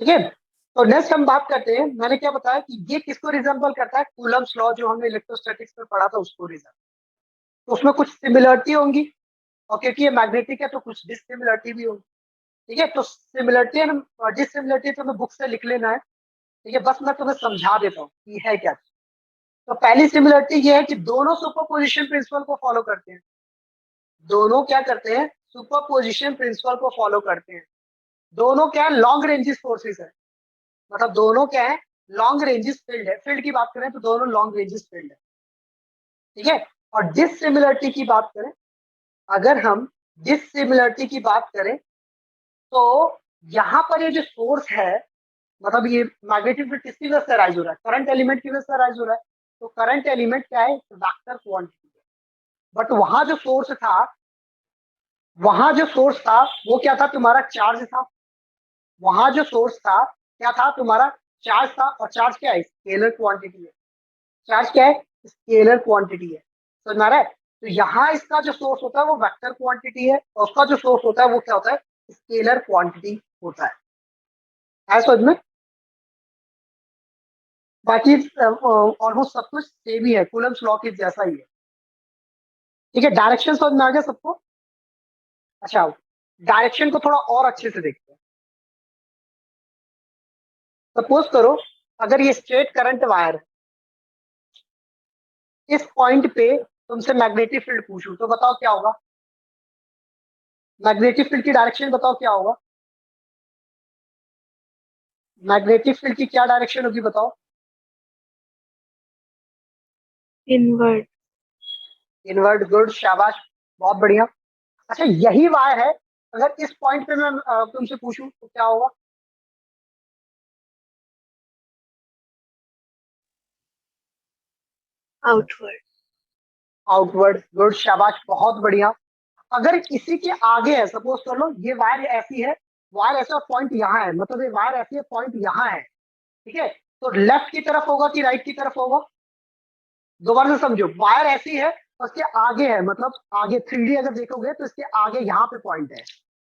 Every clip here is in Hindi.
ठीक है। तो नेक्स्ट हम बात करते हैं, मैंने क्या बताया कि ये किसको रिजेंबल करता है, कूलम्स लॉ जो हमने इलेक्ट्रोस्टैटिक्स में पढ़ा था उसको रिजेंबल। तो उसमें कुछ सिमिलरिटी होंगी, और क्योंकि ये मैग्नेटिक है तो कुछ डिसिमिलरिटी भी होगी। ठीक है, तो सिमिलरिटी एंड डिसिमिलरिटी तुम्हें बुक से लिख लेना है। ठीक है, बस मैं तुम्हें समझा देता हूँ कि है क्या। तो पहली सिमिलरिटी ये है कि दोनों सुपरपोजिशन प्रिंसिपल को फॉलो करते हैं। दोनों क्या करते हैं, सुपरपोजिशन प्रिंसिपल को फॉलो करते हैं। दोनों क्या है, लॉन्ग रेंजेस फोर्सेस है। मतलब दोनों क्या है, लॉन्ग रेंजेस फील्ड है। फील्ड की बात करें तो दोनों लॉन्ग रेंजेस फील्ड है। ठीक है। और डिसिमिलरिटी की बात करें, अगर हम डिसिमिलरिटी की बात करें तो यहाँ पर ये जो सोर्स है, मतलब ये मैग्नेटिक फील्ड किसकी वजह से राइज हो रहा है, करंट एलिमेंट की वजह से राइज हो रहा है। तो करंट एलिमेंट क्या है, वेक्टर क्वांटिटी है। बट वहां जो सोर्स था वो क्या था, तुम्हारा चार्ज था। वहां जो सोर्स था क्या था, तुम्हारा चार्ज था। और चार्ज क्या है, स्केलर क्वांटिटी है। चार्ज क्या है, स्केलर क्वांटिटी है। समझ में आ रहा है। तो यहाँ इसका जो सोर्स होता है वो वेक्टर क्वांटिटी है, और उसका जो सोर्स होता है वो क्या होता है, स्केलर क्वांटिटी होता है समझ में। बाकी ऑलमोस्ट सब कुछ सेम ही है, कूलम्स लॉ के जैसा ही है। ठीक है, डायरेक्शन समझ में आ गया सबको। अच्छा, डायरेक्शन को थोड़ा और अच्छे से देखते हैं। सपोज करो, अगर ये स्ट्रेट करंट वायर है, इस पॉइंट पे तुमसे मैग्नेटिक फील्ड पूछूं तो बताओ क्या होगा। मैग्नेटिक फील्ड की डायरेक्शन बताओ क्या होगा। मैग्नेटिक फील्ड की क्या डायरेक्शन होगी बताओ। इनवर्ड। इनवर्ड, गुड, शाबाश, बहुत बढ़िया। अच्छा, यही वायर है, अगर इस पॉइंट पे मैं तुमसे पूछूं तो क्या होगा। आउटवर्ड। आउटवर्ड, गुड, शाबाश, बहुत बढ़िया। अगर किसी के आगे है, सपोज कर लो ये वायर ऐसी है, वायर ऐसा, पॉइंट यहाँ है, मतलब ये वायर ऐसी है, पॉइंट यहाँ है। ठीक है, तो लेफ्ट की तरफ होगा कि राइट की तरफ होगा। दोबारा से समझो, वायर ऐसी है और उसके आगे है, मतलब आगे 3D अगर देखोगे तो इसके आगे यहाँ पे पॉइंट है,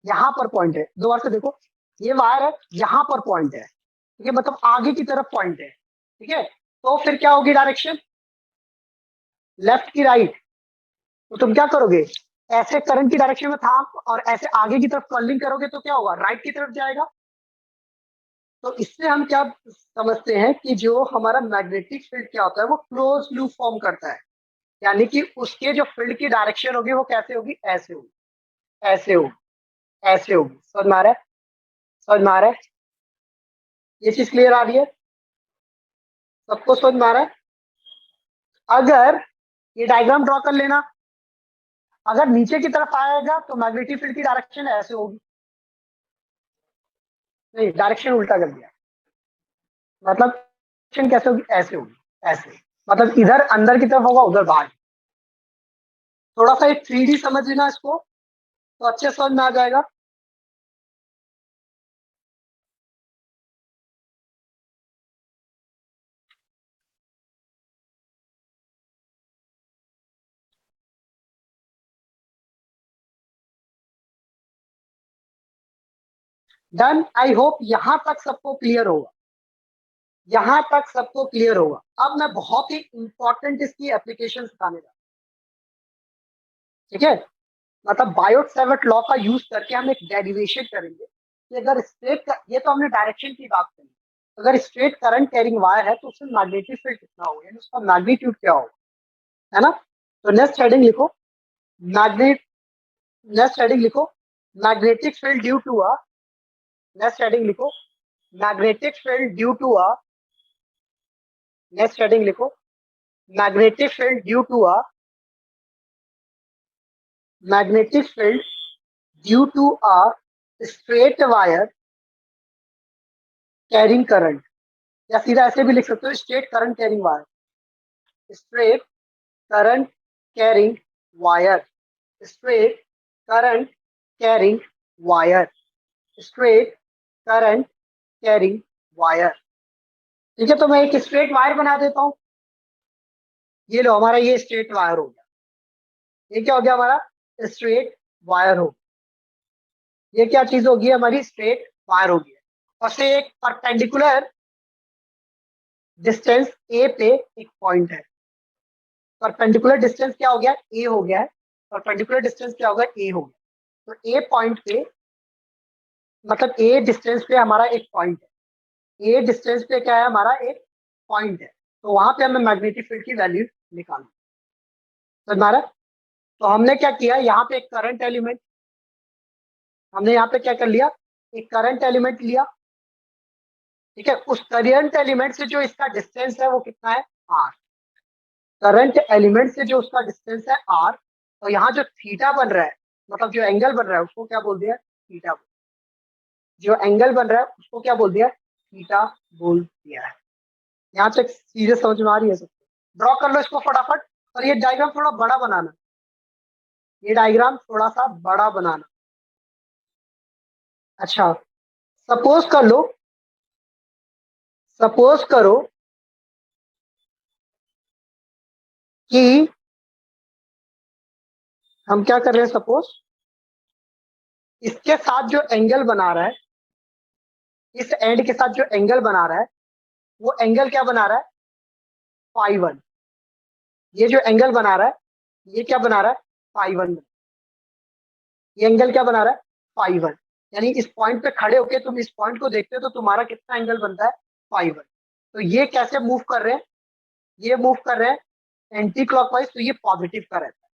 यहाँ पर पॉइंट है। दोबारा से देखो, ये वायर है, यहाँ पर पॉइंट है। ठीक है, मतलब आगे की तरफ पॉइंट है। ठीक है, तो फिर क्या होगी डायरेक्शन, लेफ्ट की राइट। तो तुम क्या करोगे, ऐसे करंट की डायरेक्शन में था और ऐसे आगे की तरफ कर्लिंग करोगे तो क्या होगा, राइट की तरफ जाएगा। तो इससे हम क्या समझते हैं कि जो हमारा मैग्नेटिक फील्ड क्या होता है वो क्लोज लूप फॉर्म करता है। यानी कि उसके जो फील्ड की डायरेक्शन होगी वो कैसे होगी, ऐसे होगी, ऐसे होगी, ऐसे होगी। समझ में आ रहा है, समझ में आ रहा है, ये चीज क्लियर आ रही है, सबको समझ में आ रहा है। अगर ये डायग्राम ड्रॉ कर लेना, अगर नीचे की तरफ आएगा तो मैग्नेटिक फील्ड की डायरेक्शन ऐसे होगी। नहीं, डायरेक्शन उल्टा कर दिया, मतलब डायरेक्शन कैसे होगी, ऐसे होगी, ऐसे। मतलब इधर अंदर की तरफ होगा, उधर बाहर। थोड़ा सा ये 3D समझ लेना इसको, तो अच्छे समझ में आ जाएगा। डन, आई होप यहां तक सबको क्लियर होगा। यहां तक सबको क्लियर होगा। अब मैं बहुत ही इंपॉर्टेंट इसकी एप्लीकेशन सिखाने जा रहा हूं। ठीक है, मतलब बायोट सेवर्ट लॉ का यूज करके हम एक डेरिवेशन करेंगे कि अगर स्ट्रेट, ये तो हमने डायरेक्शन की बात करी, अगर स्ट्रेट करंट कैरिंग वायर है तो उसमें मैग्नेटिक फील्ड कितना होगा, यानी उसका मैग्नीट्यूड क्या होगा, है ना। तो नेक्स्ट हेडिंग लिखो, मैग्नेट, नेक्स्ट हेडिंग लिखो, magnetic field due to a, next heading लिखो, magnetic field due to a, next heading लिखो, magnetic field due to a, magnetic field due to a straight wire carrying current. या सीधा ऐसे भी लिख सकते हो, straight current carrying wire, straight current carrying wire, straight current carrying wire, straight current carrying wire. ठीक है, तो मैं एक स्ट्रेट वायर बना देता हूं। ये लो, हमारा ये स्ट्रेट वायर हो गया। ये क्या हो गया हमारा, स्ट्रेट वायर हो। ये क्या चीज होगी, हमारी स्ट्रेट वायर होगी। और से एक परपेंडिकुलर डिस्टेंस ए पे एक पॉइंट है। परपेंडिकुलर डिस्टेंस क्या हो गया, ए हो गया है। परपेंडिकुलर डिस्टेंस क्या होगा, ए हो गया। तो ए पॉइंट पे, मतलब ए डिस्टेंस पे हमारा एक पॉइंट है। ए डिस्टेंस पे क्या है, हमारा एक पॉइंट है। तो वहां पे हमें मैग्नेटिक फील्ड की वैल्यू निकालनी। तो हमारा, तो हमने क्या किया, यहाँ पे एक करंट एलिमेंट, हमने यहाँ पे क्या कर लिया, एक करंट एलिमेंट लिया। ठीक है, उस करंट एलिमेंट से जो इसका डिस्टेंस है वो कितना है, आर। करंट एलिमेंट से जो उसका डिस्टेंस है आर, और यहाँ जो थीटा बन रहा है, मतलब जो एंगल बन रहा है उसको क्या बोल दिया, थीटा। जो एंगल बन रहा है उसको क्या बोल दिया, थीटा बोल दिया है। यहाँ तक सीधे समझ में आ रही है सबको। ड्रॉ कर लो इसको फटाफट। और ये डायग्राम थोड़ा बड़ा बनाना, ये डायग्राम थोड़ा सा बड़ा बनाना। अच्छा, सपोज कर लो, सपोज करो कि हम क्या कर रहे हैं, सपोज इसके साथ जो एंगल बना रहा है, इस एंड के साथ जो एंगल बना रहा है, वो एंगल क्या बना रहा है, फाई वन। ये जो एंगल बना रहा है, ये क्या बना रहा है, फाई वन। ये एंगल क्या बना रहा है, फाई वन। यानी इस पॉइंट पे खड़े होके तुम इस पॉइंट को देखते हो तो तुम्हारा कितना एंगल बनता है, फाई वन। तो ये कैसे मूव कर रहे हैं, ये मूव कर रहे हैं एंटी क्लॉकवाइज, तो ये पॉजिटिव का रहता है।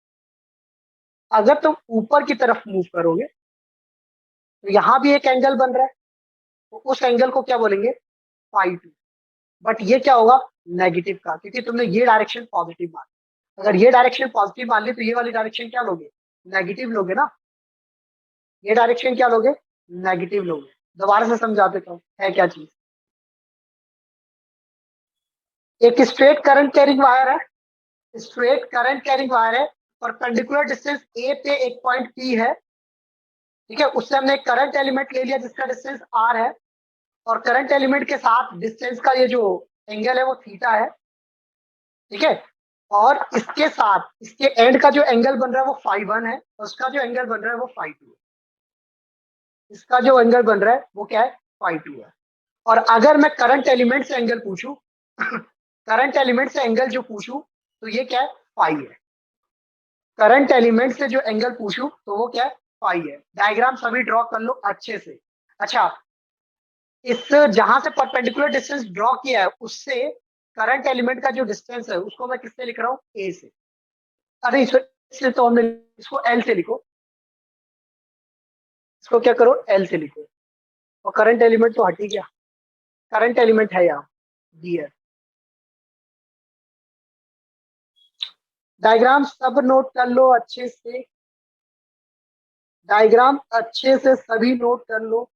अगर तुम ऊपर की तरफ मूव करोगे तो यहाँ भी एक एंगल बन रहा है, तो उस एंगल को क्या बोलेंगे, फाई टू। बट ये क्या होगा, नेगेटिव का, क्योंकि तुमने ये डायरेक्शन पॉजिटिव मान। अगर ये डायरेक्शन पॉजिटिव मान ली तो ये वाली डायरेक्शन क्या लोगे, नेगेटिव लोगे ना। ये डायरेक्शन क्या लोगे, नेगेटिव लोगे। दोबारा से समझा देता हूँ है क्या चीज। एक स्ट्रेट करंट कैरिंग वायर है, स्ट्रेट करंट कैरिंग वायर है। परपेंडिकुलर डिस्टेंस ए पे एक पॉइंट पी है। ठीक है, उससे हमने एक करंट एलिमेंट ले लिया जिसका डिस्टेंस आर है। और करंट एलिमेंट के साथ डिस्टेंस का ये जो एंगल है वो थीटा है। ठीक है, और इसके साथ इसके एंड का जो एंगल बन रहा है वो फाई वन है, और उसका जो एंगल बन रहा है वो फाई टू है। इसका जो एंगल बन रहा है वो क्या है, फाई टू है। और अगर मैं करंट एलिमेंट से एंगल पूछूं करंट एलिमेंट से एंगल जो पूछूं तो ये क्या है, फाई है। करंट एलिमेंट से जो एंगल पूछूं तो वो क्या है, फाई है। डायग्राम सभी ड्रॉ कर लो अच्छे से। अच्छा, इस जहां से परपेंडिकुलर डिस्टेंस ड्रॉ किया है उससे करंट एलिमेंट का जो डिस्टेंस है उसको मैं किससे लिख रहा हूँ, ए से। अरे इससे तो हमने, इसको एल से लिखो, इसको क्या करो, एल से लिखो। और करंट एलिमेंट तो हट ही गया, करंट एलिमेंट है यहाँ, डी है। डायग्राम सब नोट कर लो अच्छे से, डायग्राम अच्छे से सभी नोट कर लो।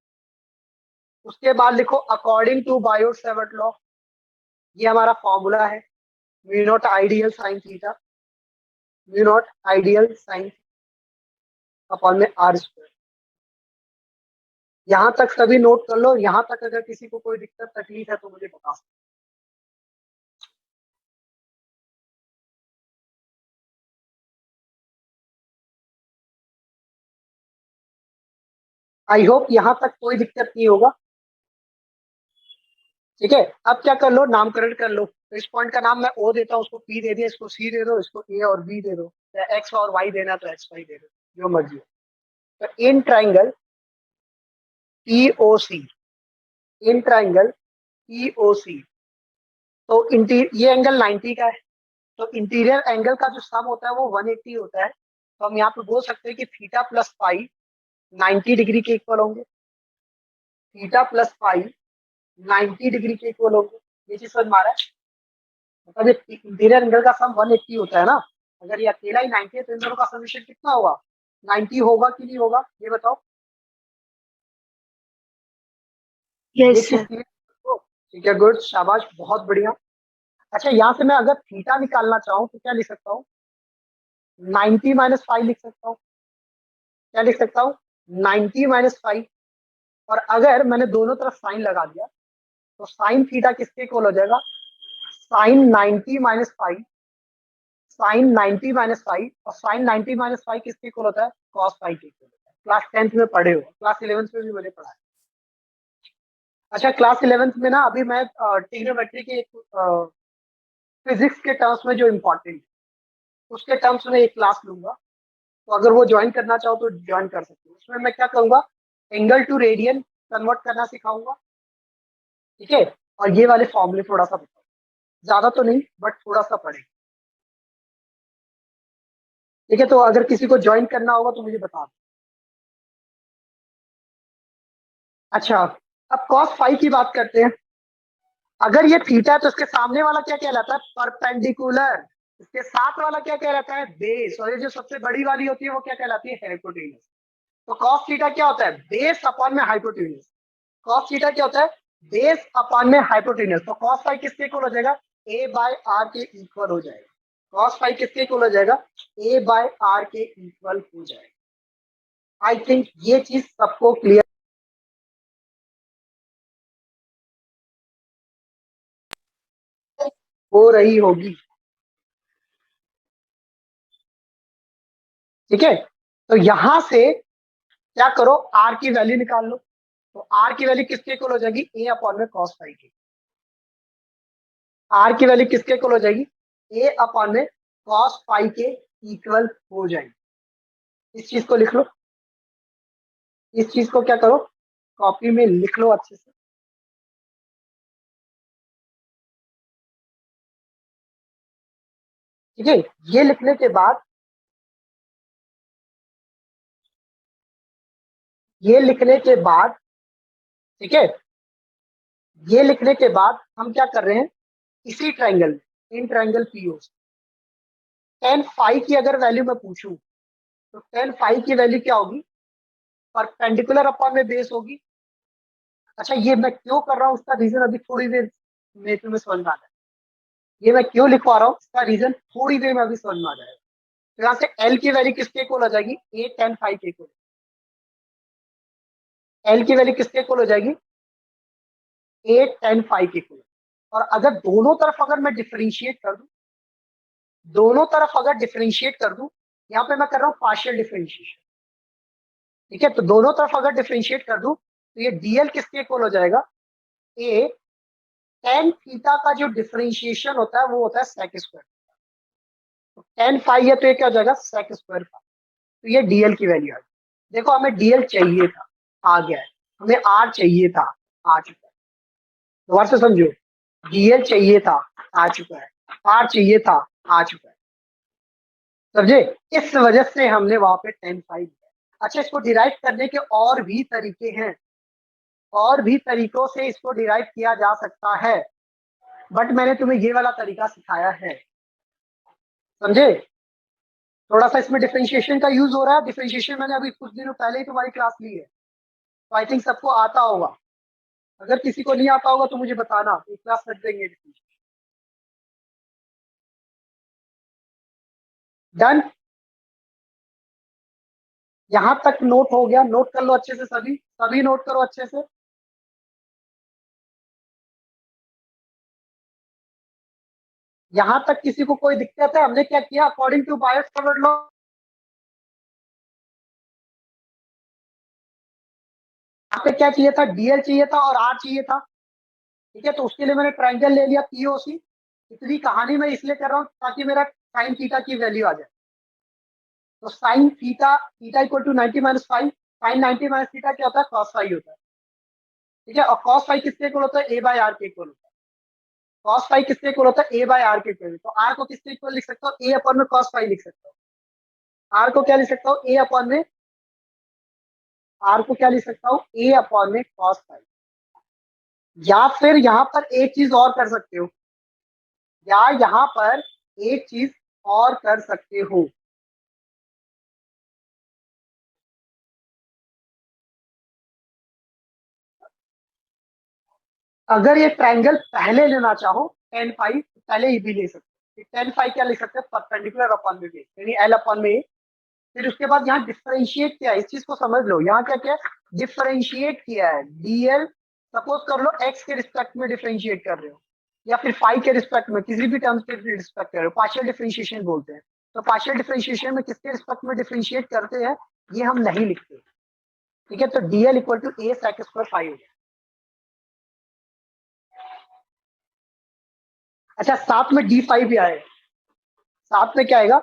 उसके बाद लिखो according to biot savart law. ये हमारा फॉर्मूला है, mu naught I dl sine theta, mu naught I dl sine upon में आर स्क्वायर। यहाँ तक सभी नोट कर लो। यहाँ तक अगर किसी को कोई दिक्कत तकलीफ है तो मुझे बता सकते। आई होप यहाँ तक कोई दिक्कत नहीं होगा। ठीक है, अब क्या कर लो, नामकरण कर लो। तो इस पॉइंट का नाम मैं ओ देता हूँ, उसको पी दे दिया, इसको सी दे दो, इसको ए और बी दे दो, या एक्स और वाई देना तो एक्स वाई दे दो, जो मर्जी हो। तो in triangle POC, in triangle POC, तो ये एंगल 90 का है। तो इंटीरियर एंगल का जो सम होता है वो 180 होता है। तो हम यहाँ पे बोल सकते हैं कि थीटा प्लस पाई 90 डिग्री के इक्वल होंगे। थीटा प्लस पाई 90 डिग्री के इक्वल होंगे। ये चीज समझ में आ रहा है, मतलब ये इंटीरियर एंगल का सम 180 होता है ना। अगर ये अकेला ही 90 है तो इन दोनों का समेशन कितना होगा, 90 होगा कि नहीं होगा, ये बताओ। ये यस चीज सर। क्लियर। ठीक है, गुड, शाबाश, बहुत बढ़िया। अच्छा, यहाँ से मैं अगर थीटा निकालना चाहूँ तो क्या लिख सकता हूँ, 90 - 5 लिख सकता हूँ। क्या लिख सकता हूँ, 90 - 5। और अगर मैंने दोनों तरफ साइन लगा दिया तो साइन थीटा किसके इक्वल हो जाएगा, साइन 90 - 5, साइन 90 - 5। और साइन 90 - 5 किसके इक्वल होता है, कॉस फाई के इक्वल होता है। क्लास 10th में पढ़े हो, क्लास 11th में भी मैंने पढ़ा है। अच्छा, क्लास 11th में ना अभी मैं ट्रिग्नोमेट्री के फिजिक्स के टर्म्स में जो इम्पोर्टेंट उसके टर्म्स में एक क्लास लूंगा, तो अगर वो ज्वाइन करना चाहो तो ज्वाइन कर सकते हो। उसमें मैं क्या करूंगा, एंगल टू रेडियन कन्वर्ट करना सिखाऊंगा, ठीक है, और ये वाले फॉर्मूले थोड़ा सा बताऊँ, ज्यादा तो नहीं बट थोड़ा सा पढ़े, ठीक है। तो अगर किसी को ज्वाइन करना होगा तो मुझे बता दो। अच्छा, अब कॉस फाई की बात करते हैं। अगर ये थीटा है तो इसके सामने वाला क्या कहलाता है, परपेंडिकुलर। इसके साथ वाला क्या कहलाता है, बेस। और ये जो सबसे बड़ी वाली होती है वो क्या कहलाती है, हाइपोटेन्यूज। तो कॉस थीटा क्या होता है, बेस अपॉन में हाइपोटेन्यूज। कॉस थीटा क्या होता है, बेस अपॉन में हाइपोटेन्यूज। तो कॉस फाई किसके इक्वल हो जाएगा, ए बाय आर के इक्वल हो जाएगा। कॉस फाई किसके इक्वल हो जाएगा, ए बाय आर के इक्वल हो जाएगा। आई थिंक ये चीज सबको क्लियर हो रही होगी, ठीक है। तो यहां से क्या करो, आर की वैल्यू निकाल लो। तो आर की वैल्यू किसके इक्वल हो जाएगी, ए अपॉन में कॉस फाई की। आर की वैल्यू किसके इक्वल हो जाएगी, ए अपॉन में कॉस फाई के इक्वल हो जाएगी। इस चीज को लिख लो, इस चीज को क्या करो, कॉपी में लिख लो अच्छे से, ठीक है। ये लिखने के बाद, ये लिखने के बाद, ठीक है, ये लिखने के बाद हम क्या कर रहे हैं, इसी ट्रायंगल में, इन ट्रायंगल पीओ टेन फाई की अगर वैल्यू मैं पूछूं, तो टेन फाई की वैल्यू क्या होगी, परपेंडिकुलर अपॉन में बेस होगी। अच्छा, ये मैं क्यों कर रहा हूँ उसका रीजन अभी थोड़ी देर में तुम्हें समझ में आ जाएगा। ये मैं क्यों लिखवा रहा हूँ इसका रीजन थोड़ी देर में अभी समझ में आ जाएगा। तो यहाँ से एल की वैल्यू किसके इक्वल हो जाएगी, ए टेन फाई के इक्वल। एल की वैल्यू किसके इक्वल हो जाएगी, ए टेन फाई के इक्वल। और अगर दोनों तरफ अगर मैं डिफरेंशिएट कर दूं, दोनों तरफ अगर डिफरेंशिएट कर दूं, यहाँ पे मैं कर रहा हूँ पार्शियल डिफरेंशिएशन, ठीक है। तो दोनों तरफ अगर डिफरेंशिएट कर दूं तो ये डीएल किसके इक्वल हो जाएगा, ए टेन थीटा का जो डिफरेंशिएशन होता है वो होता है सेक स्क्वायर। तो टेन फाई है तो ये क्या हो जाएगा, सेक स्क्वायर फाई। तो ये डीएल की वैल्यू आ गई। देखो हमें डीएल चाहिए था, आ गया है। हमें आर चाहिए था, आ चुका है। दोबारा से समझो, डीएल चाहिए था, आ चुका है। आर चाहिए था, आ चुका है। समझे, इस वजह से हमने वहां पे टेन फाइव लिया। अच्छा, इसको डिराइव करने के और भी तरीके हैं, और भी तरीकों से इसको डिराइव किया जा सकता है, बट मैंने तुम्हें ये वाला तरीका सिखाया है, समझे। थोड़ा सा इसमें डिफरेंशिएशन का यूज हो रहा है। डिफरेंशिएशन मैंने अभी कुछ दिनों पहले ही तुम्हारी क्लास ली है, तो आई थिंक सबको आता होगा। अगर किसी को नहीं आता होगा तो मुझे बताना, एक क्लास रख देंगे। डन, यहां तक नोट हो गया, नोट कर लो अच्छे से, सभी सभी नोट करो अच्छे से। यहां तक किसी को कोई दिक्कत है, हमने क्या किया, according to biot savart law, यहाँ पे क्या चाहिए था, डीएल चाहिए था और आर चाहिए था, ठीक है। तो उसके लिए मैंने ट्राइंगल ले लिया पीओसी। इतनी कहानी मैं इसलिए कर रहा हूँ ताकि मेरा साइन थीटा की वैल्यू आ जाए। तो sine theta, theta equal to 90 minus phi, sine 90 minus theta क्या होता है, कॉस फाइव होता है, ठीक है। और कॉस फाइव किसके इक्वल होता है, ए बाय आर के इक्वल होता है। कॉस फाइव किसके इक्वल होता है, ए बाय आर के इक्वल। तो आर को किसके इक्वल लिख सकता हूँ, ए अपॉन में कॉस फाइव लिख सकता हूँ। आर को क्या लिख सकता हूँ, ए अपॉन में, आर को क्या लिख सकता हूँ, ए अपॉन में कॉस फाइव। या फिर यहाँ पर एक चीज और कर सकते हो, या यहाँ पर एक चीज और कर सकते हो। अगर ये ट्रायंगल पहले लेना चाहो, टेन फाइव पहले ही भी ले सकते हो। टेन फाइव क्या लिख सकते हैं, परपेंडिकुलर अपॉन में बेस, यानी एल अपॉन में ए। फिर उसके बाद यहाँ डिफरेंशिएट किया है, इस चीज को समझ लो। यहाँ क्या क्या डिफरेंशिएट किया है, डीएल सपोज कर लो एक्स के रिस्पेक्ट में डिफरेंशिएट कर रहे हो, या फिर फाइव के रिस्पेक्ट में, किसी भी टर्म्स के रिस्पेक्ट कर रहे हो, पार्शियल डिफरेंशिएशन बोलते हैं। तो पार्शियल डिफरेंशिएशन में किसके रिस्पेक्ट में डिफरेंशिएट करते हैं ये हम नहीं लिखते, ठीक है। तो DL equal to a sec square phi हो गया। अच्छा, साथ में D5 भी आएगा, साथ में क्या आएगा,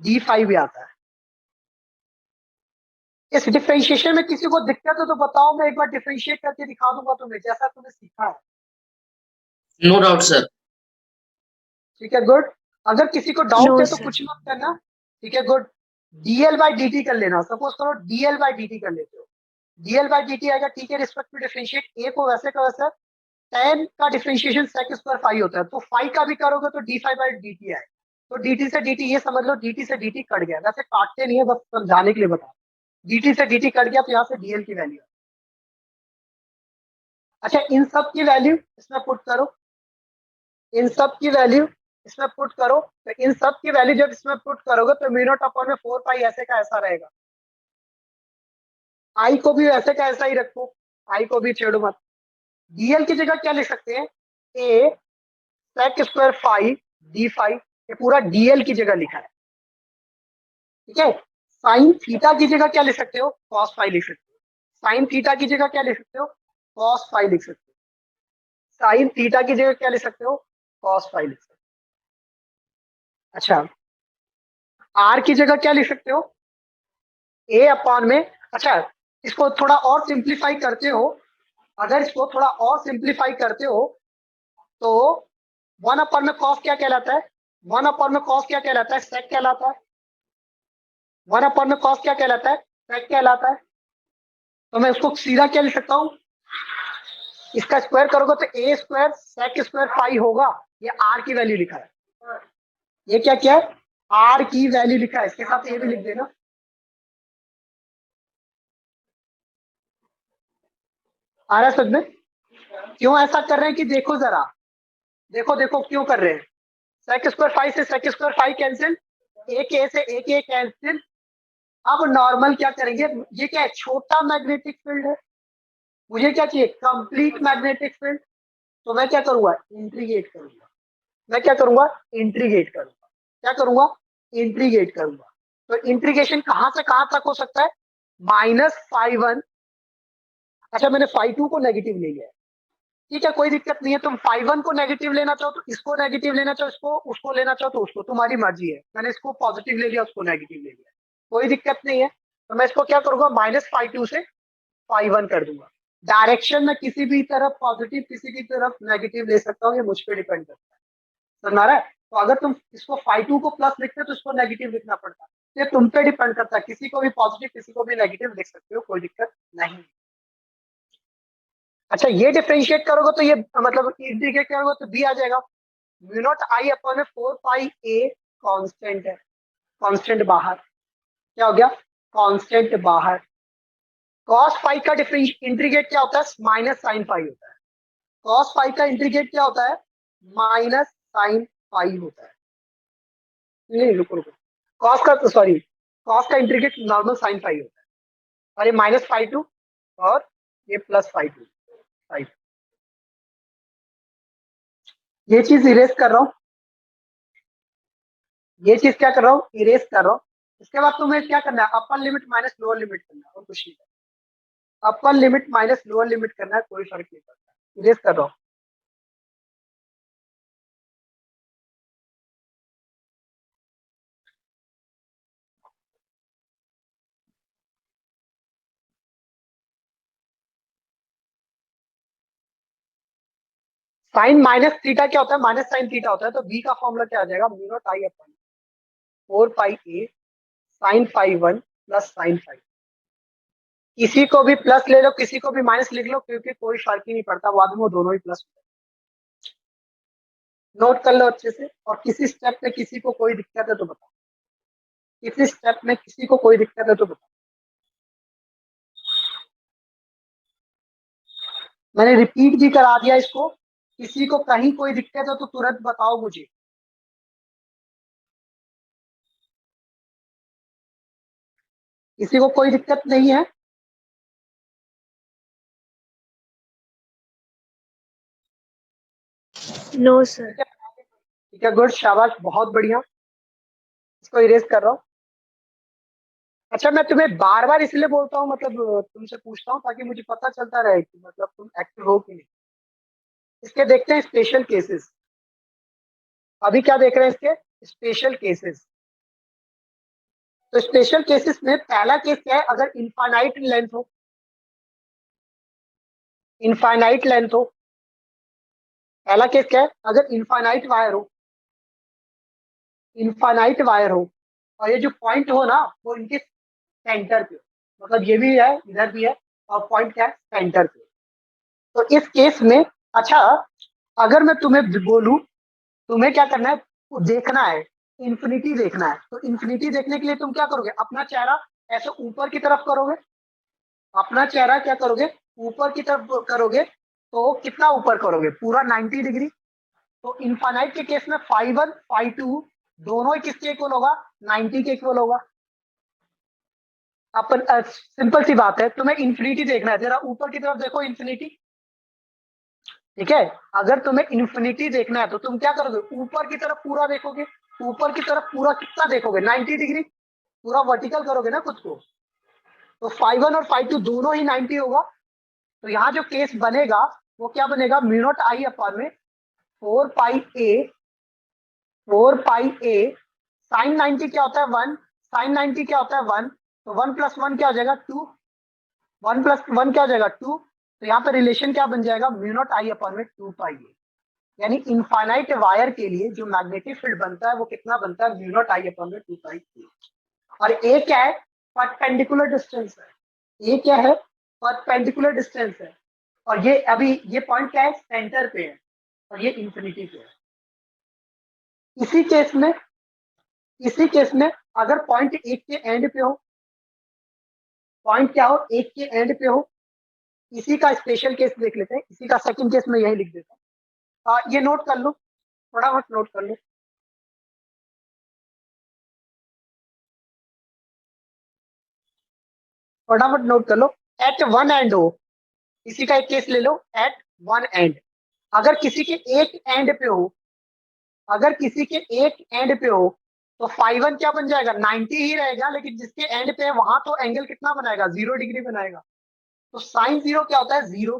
D5 भी आता है। इस डिफरेंशिएशन में किसी को दिक्कत हो तो बताओ, मैं एक बार डिफरेंशिएट करके दिखा दूंगा तुम्हें, जैसा तुमने सीखा है। No doubt sir. ठीक है, गुड। अगर किसी को नो डाउट है तो सर। कुछ मत करना। ठीक है, गुड। dl/dt कर लेना, सपोज करो dl/dt कर लेते हो, dl/dt आएगा, ठीक है, रिस्पेक्ट टू डिफरेंशिएट ए को वैसे का वैसा, tan का डिफरेंशिएशन sec स्क्वायर फाई होता है, तो फाई का भी करोगे तो d5/dt आएगा, तो dt से dt, ये समझ लो dt से dt कट गया, वैसे काटते नहीं है, बस समझाने के लिए बता, dt से dt कट गया तो यहाँ से dl की वैल्यू। अच्छा, इन सब की वैल्यू इसमें पुट करो, इन सब की वैल्यू इसमें पुट करो, तो इन सब की वैल्यू जब इसमें पुट करोगे तो म्यू नॉट अपॉन में 4 पाई ऐसे का ऐसा रहेगा। आई को भी ऐसे का ऐसा ही रखो, आई को भी छेड़ो मत। डीएल की जगह क्या लिख सकते हैं, A sec square phi d phi, ये पूरा डीएल की जगह लिखा है। ठीक है, साइन थीटा की जगह क्या लिख सकते हो, कॉस फाई लिख सकते हो, साइन थीटा की जगह क्या लिख सकते हो, कॉस फाई लिख सकते हो, साइन थीटा की जगह क्या लिख सकते हो, कॉस फाई लिख सकते हो। अच्छा, आर की जगह क्या लिख सकते हो, ए अपॉन में, अच्छा इसको थोड़ा और सिंप्लीफाई करते हो, अगर इसको थोड़ा और सिंप्लीफाई करते हो तो 1 अपॉन में कॉस क्या कहलाता है, 1 अपॉन में कॉस क्या कहलाता है, सेक कहलाता है, 1 अपॉन में कॉस क्या कहलाता है, सेक कहलाता है। तो मैं उसको सीधा क्या लिख सकता हूँ, इसका स्क्वायर करोगे तो ए स्क्वायर सेक स्क्वायर फाई होगा, ये आर की वैल्यू लिखा है, ये क्या क्या है, आर की वैल्यू लिखा है, इसके साथ ये भी लिख देना। आ रहा है समझ में, क्यों ऐसा कर रहे हैं कि देखो जरा, देखो देखो क्यों कर रहे हैं, सेक स्क्वायर फाइव से सेक स्क्वायर फाइव कैंसिल, एक ए से एक ए कैंसिल। अब नॉर्मल क्या करेंगे, ये क्या है, छोटा मैग्नेटिक फील्ड है, मुझे क्या चाहिए, कंप्लीट मैग्नेटिक फील्ड, तो मैं क्या करूंगा, इंट्रीगेट करूंगा, मैं क्या करूंगा, इंट्रीगेट करूंगा, क्या करूंगा, इंट्रीगेट करूंगा। तो इंट्रीगेशन कहां से कहां तक हो सकता है, -φ1, अच्छा मैंने φ2 को नेगेटिव ले लिया है, ठीक है कोई दिक्कत नहीं है, तुम φ1 को नेगेटिव लेना चाहो तो इसको नेगेटिव लेना चाहो, इसको उसको लेना चाहो तो उसको, तुम्हारी मर्जी है, मैंने इसको पॉजिटिव ले लिया, उसको नेगेटिव ले लिया, कोई दिक्कत नहीं है। तो मैं इसको क्या करूंगा, -φ2 से φ1 कर दूंगा, डायरेक्शन में किसी भी तरफ पॉजिटिव किसी भी तरफ नेगेटिव ले सकता हूँ, ये मुझ पर डिपेंड करता है, समझ रहा है। तो अगर तुम इसको φ2 को प्लस लिखते हो तो इसको नेगेटिव लिखना पड़ता है, ये तुम पे डिपेंड करता है, किसी को भी पॉजिटिव किसी को भी नेगेटिव लिख सकते हो, कोई दिक्कत नहीं। अच्छा, ये डिफरेंशिएट करोगे तो ये मतलब इंटीग्रेट करोगे तो बी आ जाएगा, म्यू नॉट आई अपॉन में 4 पाई ए, कांस्टेंट है, कांस्टेंट बाहर, क्या हो गया, कांस्टेंट बाहर। कॉस फाई का इंटीग्रेट क्या होता है, माइनस साइन फाई होता है, कॉस फाई का इंटीग्रेट क्या होता है, माइनस साइन फाई होता है, नहीं रुको रुको, कॉस का सॉरी, कॉस का इंटीग्रेट नॉर्मल साइन फाई होता है, और ये -φ2 और ये +φ2, ये चीज इरेज कर रहा हूँ, ये चीज क्या कर रहा हूँ, इरेज कर रहा हूँ। इसके बाद तुम्हें क्या करना है, upper limit minus lower limit करना है, और कुछ नहीं करना, upper limit minus lower limit करना है, कोई फर्क नहीं पड़ता, इरेज कर रहा हूँ। साइन माइनस थीटा क्या होता है, माइनस साइन थीटा होता है, तो बी का फॉर्मूला क्या आ जाएगा, mu naught I upon 4 pi A sine phi 1 plus sine phi, किसी को भी प्लस ले लो किसी को भी माइनस लिख लो, क्योंकि कोई फर्क ही नहीं पड़ता, बाद में वो दोनों ही प्लस, नोट कर लो अच्छे से। और किसी स्टेप में किसी को कोई दिक्कत है तो बताओ, किसी स्टेप में किसी को कोई दिक्कत है तो बताओ, मैंने रिपीट भी करा दिया इसको, किसी को कहीं कोई दिक्कत है तो तुरंत बताओ मुझे। किसी को कोई दिक्कत नहीं है, नो सर। ठीक है गुड, शाबाश, बहुत बढ़िया, इसको इरेज कर रहा हूँ। अच्छा, मैं तुम्हें बार बार इसलिए बोलता हूँ, मतलब तुमसे पूछता हूँ ताकि मुझे पता चलता रहे कि मतलब तुम एक्टिव हो कि नहीं। इसके देखते हैं स्पेशल केसेस, अभी क्या देख रहे हैं इसके स्पेशल केसेस। तो स्पेशल केसेस में पहला केस क्या है, अगर इनफाइनाइट लेंथ हो, इनफाइनाइट लेंथ हो। पहला केस क्या है, अगर इनफाइनाइट वायर हो, इनफाइनाइट वायर हो, और ये जो पॉइंट हो ना वो इनके सेंटर पे हो, मतलब ये भी है इधर भी है, और पॉइंट क्या है सेंटर पे। तो इस केस में, अच्छा, अगर मैं तुम्हें बोलूं, तुम्हें क्या करना है, देखना है, इन्फिनिटी देखना है, तो इन्फिनिटी देखने के लिए तुम क्या करोगे, अपना चेहरा ऐसे ऊपर की तरफ करोगे, अपना चेहरा क्या करोगे, ऊपर की तरफ करोगे, तो कितना ऊपर करोगे, पूरा 90 डिग्री। तो इनफाइनाइट के केस में फाई वन फाई टू दोनों ही किसके इक्वल होगा, 90 के इक्वल होगा। अपन सिंपल सी बात है, तुम्हें इन्फिनिटी देखना है, जरा ऊपर की तरफ देखो इन्फिनिटी। ठीक है, अगर तुम्हें इन्फिनिटी देखना है तो तुम क्या करोगे, ऊपर की तरफ पूरा देखोगे, ऊपर की तरफ पूरा कितना देखोगे, 90 डिग्री, पूरा वर्टिकल करोगे ना खुद को। तो फाई वन और फाई टू दोनों ही 90 होगा। तो यहाँ जो केस बनेगा वो क्या बनेगा, म्यू नॉट आई अपॉन में 4 pi A, 4 pi A sign 90 क्या होता है 1, साइन 90 क्या होता है 1, तो 1 + 1 क्या हो जाएगा 2, 1 + 1 क्या हो जाएगा 2। तो यहाँ पे रिलेशन क्या बन जाएगा, म्यू नॉट आई अपॉन में 2 पाई ए। यानी इनफाइनाइट वायर के लिए जो मैग्नेटिक फील्ड बनता है वो कितना बनता है, म्यू नॉट आई अपॉन में 2 पाई ए। और ए क्या है, परपेंडिकुलर डिस्टेंस है। ए क्या है, परपेंडिकुलर डिस्टेंस है। और ये अभी ये पॉइंट क्या है, सेंटर पे है, और ये इंफिनिटी पे है। इसी केस में, इसी केस में अगर पॉइंट एक के एंड पे हो, पॉइंट क्या हो, एक के एंड पे हो, इसी का स्पेशल केस देख लेते हैं, इसी का सेकंड केस में यही लिख देता हूँ। ये नोट कर लो, फटाफट नोट कर लो। फटाफट नोट कर लो। एट वन एंड हो, इसी का एक केस ले लो, एट वन एंड। अगर किसी के एक एंड पे हो, अगर किसी के एक एंड पे हो, तो फाई वन क्या बन जाएगा, 90 ही रहेगा, लेकिन जिसके एंड पे है वहां तो एंगल कितना बनाएगा, 0 डिग्री बनाएगा। तो साइन जीरो क्या होता है, जीरो।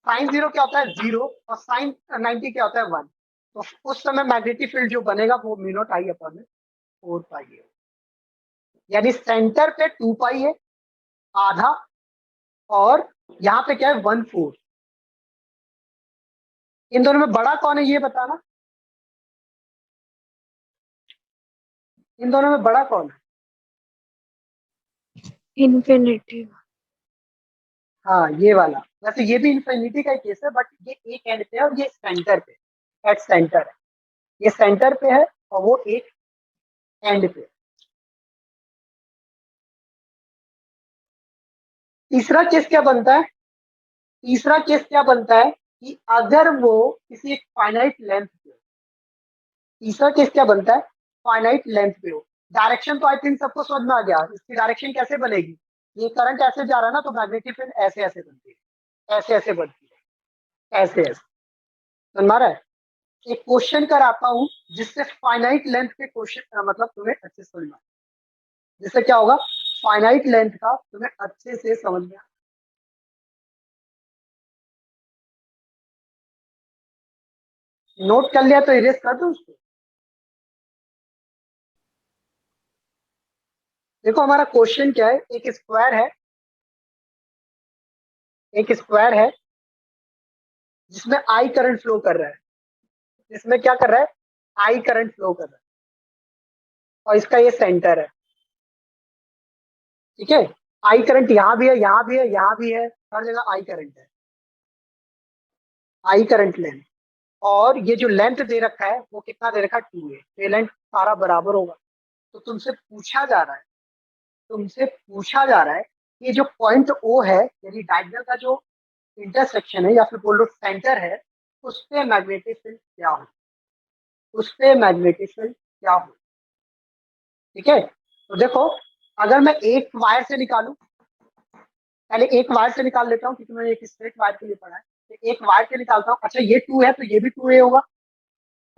साइन जीरो क्या होता है, जीरो। और साइन 90 क्या होता है, 1। तो उस समय मैग्नेटिक फील्ड जो बनेगा वो म्यू नॉट आई अपॉन में 4 पाई है। यानी सेंटर पे 2 पाई है आधा, और यहाँ पे क्या है 1/4। इन दोनों में बड़ा कौन है ये बताना, इन दोनों में बड़ा कौन है। infinity. हाँ ये वाला, वैसे ये भी इन्फिनिटी का केस है, बट ये एक एंड पे है और ये सेंटर पे, एट सेंटर है। ये सेंटर पे है और वो एक एंड पे। तीसरा केस क्या बनता है, तीसरा केस क्या बनता है कि अगर वो किसी एक फाइनाइट लेंथ पे हो, तीसरा केस क्या बनता है, फाइनाइट लेंथ पे हो। डायरेक्शन तो आई थिंक सबको समझ में आ गया, इसकी डायरेक्शन कैसे बनेगी, ये करंट ऐसे जा रहा है ना, तो मैग्नेटिक फील्ड ऐसे ऐसे बनती है, ऐसे ऐसे बनती है, ऐसे ऐसे। समझ में आ रहा है। एक क्वेश्चन कराता हूँ जिससे फाइनाइट लेंथ के क्वेश्चन मतलब तुम्हें अच्छे से समझ में आए। जिससे क्या होगा, फाइनाइट लेंथ का तुम्हें अच्छे से समझ में आए। नोट कर लिया तो इरेज कर दो उसको। देखो हमारा क्वेश्चन क्या है, एक स्क्वायर है, एक स्क्वायर है जिसमें आई करंट फ्लो कर रहा है, इसमें क्या कर रहा है, आई करंट फ्लो कर रहा है, और इसका ये सेंटर है। ठीक है, आई करंट यहाँ भी है, यहाँ भी है, यहाँ भी है, हर जगह आई करंट है, आई करंट लेंथ। और ये जो लेंथ दे रखा है वो कितना दे रखा है, 2 है, ये लेंथ सारा बराबर होगा। तो तुमसे पूछा जा रहा है, तुमसे पूछा जा रहा है कि जो पॉइंट ओ है, यानी डायगोनल का जो इंटरसेक्शन है या फिर बोल लो सेंटर है, उस पे मैग्नेटिक फील्ड क्या हो, उस पे मैग्नेटिक फील्ड क्या हो। ठीक है, तो देखो, अगर मैं एक वायर से निकालूं, पहले एक वायर से निकाल लेता हूँ क्योंकि मैंने एक स्ट्रेट वायर के लिए पढ़ा है, तो एक वायर के निकालता हूँ। अच्छा ये 2 है तो ये भी 2a होगा।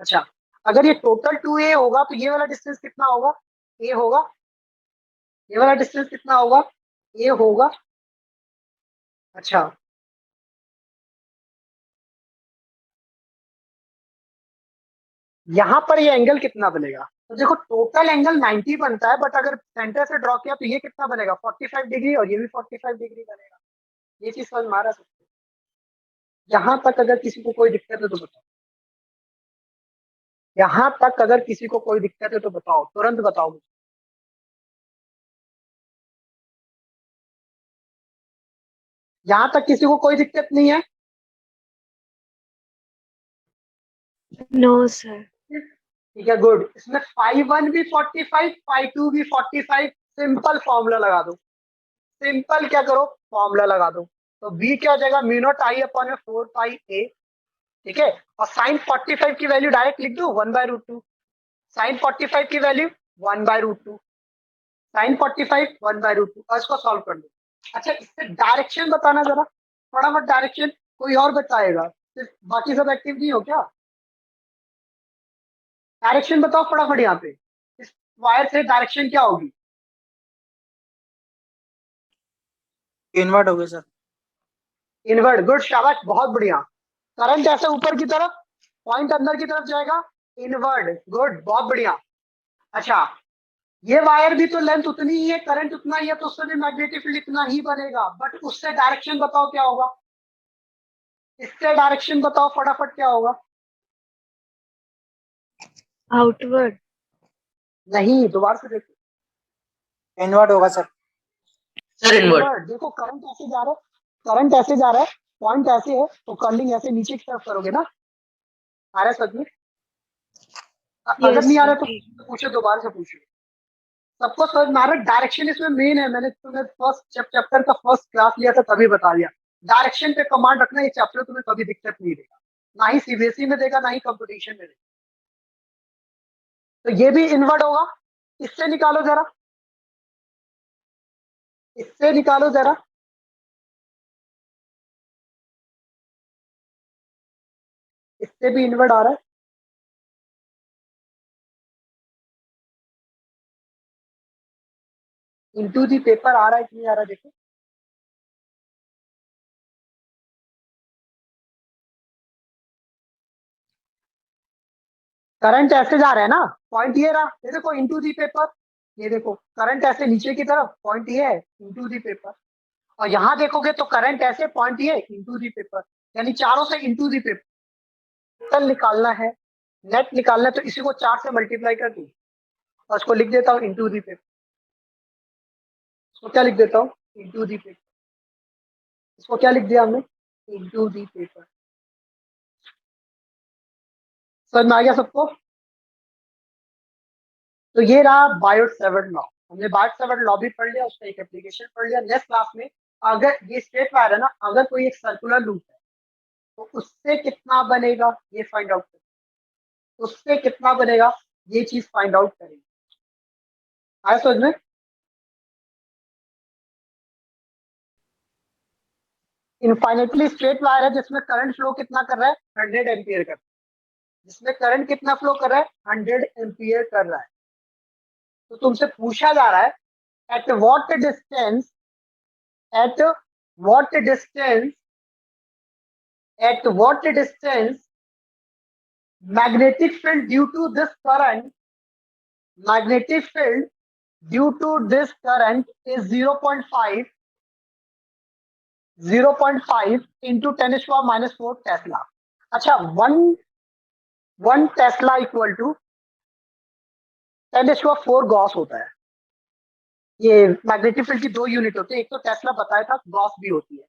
अच्छा, अगर ये टोटल 2a होगा तो ये वाला डिस्टेंस कितना होगा, a होगा। ये वाला डिस्टेंस कितना होगा, a होगा। अच्छा, यहाँ पर ये एंगल कितना बनेगा? तो देखो टोटल एंगल 90 बनता है, बट अगर सेंटर से ड्रॉ किया तो ये कितना बनेगा? 45 डिग्री, और ये भी 45 डिग्री बनेगा। ये चीज समझ में आ रहा है सबको? यहाँ तक अगर किसी को कोई दिक्कत है तो बताओ। यहाँ तक अगर किसी को कोई दिक्कत है तो बताओ, तुरंत बताओ मुझे। यहाँ तक किसी को कोई दिक्कत नहीं है? No sir. ठीक है, गुड। इसमें फाइव वन भी 45, फाइव टू भी 45। सिंपल फॉर्मूला लगा दो। सिंपल क्या करो, फॉर्मूला लगा दो। तो बी क्या हो जाएगा? म्यू नॉट आई अपॉन में 4 पाई ए। ठीक है, और साइन 45 की वैल्यू डायरेक्ट लिख दो, 1/√2। साइन 45 की वैल्यू 1/√2। साइन 45 1/√2। और इसको सॉल्व कर दो। अच्छा, इससे डायरेक्शन बताना जरा, फटाफट डायरेक्शन। कोई और बताएगा? सिर्फ बाकी सब एक्टिव नहीं हो क्या? डायरेक्शन बताओ फटाफट यहाँ पे। इस वायर से डायरेक्शन क्या होगी? इनवर्ट हो गया सर। इनवर्ड, गुड, शाबाश, बहुत बढ़िया। करंट ऐसे ऊपर की तरफ, पॉइंट अंदर की तरफ जाएगा, इनवर्ड, गुड, बहुत बढ़िया। अच्छा, ये वायर भी तो लेंथ उतनी ही है, करंट उतना ही है, तो उससे भी मैग्नेटिक फील्ड इतना ही बनेगा, बट उससे डायरेक्शन बताओ क्या होगा? इससे डायरेक्शन बताओ फटाफट क्या होगा? आउटवर्ड। नहीं, दोबारा से देखो। इनवर्ट होगा सर। Sir, inward. इनवर्ड, देखो करंट ऐसे जा रहा है, करंट ऐसे जा रहा है, पॉइंट ऐसे है, तो कर्लिंग ऐसे नीचे की तरफ करोगे ना। आ रहा है समझ में? अगर यस नहीं आ सर, रहा ठीक। तो पूछो, दोबारा से पूछो। सबको समझ में आ रहा है? डायरेक्शन इसमें मेन है। मैंने तुम्हें फर्स्ट जब चैप्टर का फर्स्ट क्लास लिया था तभी बता दिया। डायरेक्शन पे कमांड रखना, ये चैप्टर तुम्हें कभी दिक्कत नहीं देगा, ना ही सीबीएसई में देगा, ना ही कंपटीशन में देगा। तो ये भी इनवर्ड होगा। इससे निकालो जरा, इससे निकालो जरा। इससे भी इनवर्ड आ रहा है। इनटू दी पेपर आ रहा है कि नहीं आ रहा, देखो। करंट ऐसे जा रहा है ना, पॉइंट ये रहा, ये देखो इनटू दी पेपर। ये देखो करंट ऐसे नीचे की तरफ, पॉइंट ये है, इनटू दी पेपर। और यहाँ देखोगे तो करंट ऐसे, पॉइंट ये, इनटू दी पेपर। यानी चारों से इनटू दी पेपर। टोटल निकालना है, नेट निकालना है, तो इसी को 4 से मल्टीप्लाई कर दूं, और इसको लिख देता हूँ इनटू दी पेपर। इसको क्या लिख देता हूँ? Into the paper. इसको क्या लिख दिया हमने? Into the paper. समझ में आ गया सबको? तो ये रहा बायोट सेवर्ट लॉ। हमने बायोट सेवर्ट लॉ भी पढ़ लिया, उसका एक एप्लीकेशन पढ़ लिया। नेक्स्ट क्लास में, अगर ये स्ट्रेट वायर है ना, अगर कोई एक सर्कुलर लूप है तो उससे कितना बनेगा ये फाइंड आउट करें। उससे कितना बनेगा ये चीज फाइंड आउट करेंगे। आया समझ में? इनफाइनेटली स्ट्रेट वायर है जिसमें करंट फ्लो कितना कर रहा है? 100 एम्पियर कर रहा है। जिसमें करंट कितना फ्लो कर रहा है? 100 एम्पियर कर रहा है। तो तुमसे पूछा जा रहा है, at what distance, at what distance, at what distance magnetic field due to this current, magnetic field due to this current is 0.5, 0.5 into 10⁻⁻4 tesla. अच्छा, one tesla equal to 10⁻4 gauss होता है। ये मैग्नेटिक फील्ड की 2 यूनिट होती है, एक तो टेस्ला बताया था, गॉस भी होती है।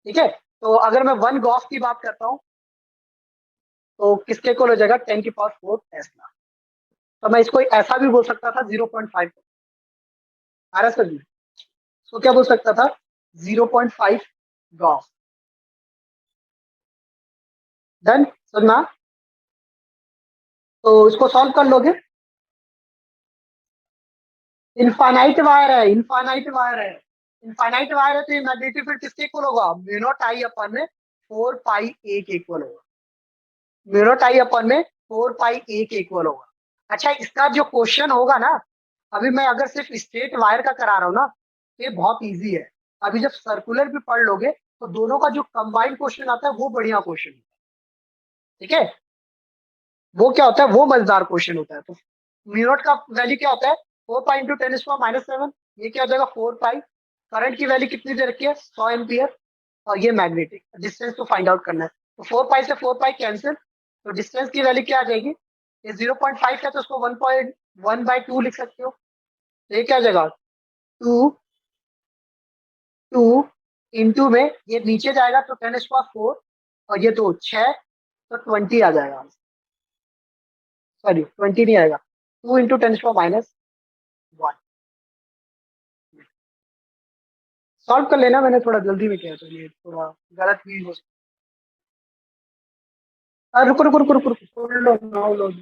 ठीक है, तो अगर मैं 1 गॉस की बात करता हूँ तो किसके इक्वल हो जाएगा? 10⁻4 टेस्ला। तो मैं इसको ऐसा भी बोल सकता था 0.5। आ रहा सर जी? इसको क्या बोल सकता था? 0.5 गॉस। डन, सुनना। तो इसको सॉल्व कर लोगे। इनफाइनाइट वायर है, इनफाइनाइट वायर है, इनफाइनाइट वायर है, तो ये मैग्नेटिक फील्ड किसके इक्वल होगा? म्यू नॉट आई अपन में 4 पाई ए के इक्वल होगा। म्यू नॉट आई अपन में 4 पाई ए के इक्वल होगा। अच्छा, इसका जो क्वेश्चन होगा ना, अभी मैं अगर सिर्फ स्ट्रेट वायर का करा रहा हूँ ना, तो ये बहुत इजी है। अभी जब सर्कुलर भी पढ़ लोगे तो दोनों का जो कंबाइंड क्वेश्चन आता है वो बढ़िया क्वेश्चन है। ठीक है, वो क्या होता है, वो मजेदार क्वेश्चन होता है। तो म्यू नॉट का वैल्यू क्या होता है, 4 पाई इंटू 10⁻⁻⁷। ये क्या हो जाएगा 4 पाई। करंट की वैल्यू कितनी दे रखी है, 100 एम्पियर। और ये मैग्नेटिक डिस्टेंस को फाइंड आउट करना है। तो 4 पाई से 4 पाई कैंसिल, तो डिस्टेंस की वैल्यू क्या आ जाएगी, ये 0.5 है तो उसको 1.1/2 लिख सकते हो। तो ये क्या हो जाएगा 2 2 इंटू में ये नीचे जाएगा तो 10⁻⁴, और ये तो 6, तो 20 आ जाएगा। सॉरी 20 नहीं आएगा, 2 इंटू 10⁻⁻1। सॉल्व कर लेना, मैंने थोड़ा जल्दी में किया तो ये थोड़ा गलत भी हो सकता है। रुको रुको रुको रुको रुको, hold on, hold on।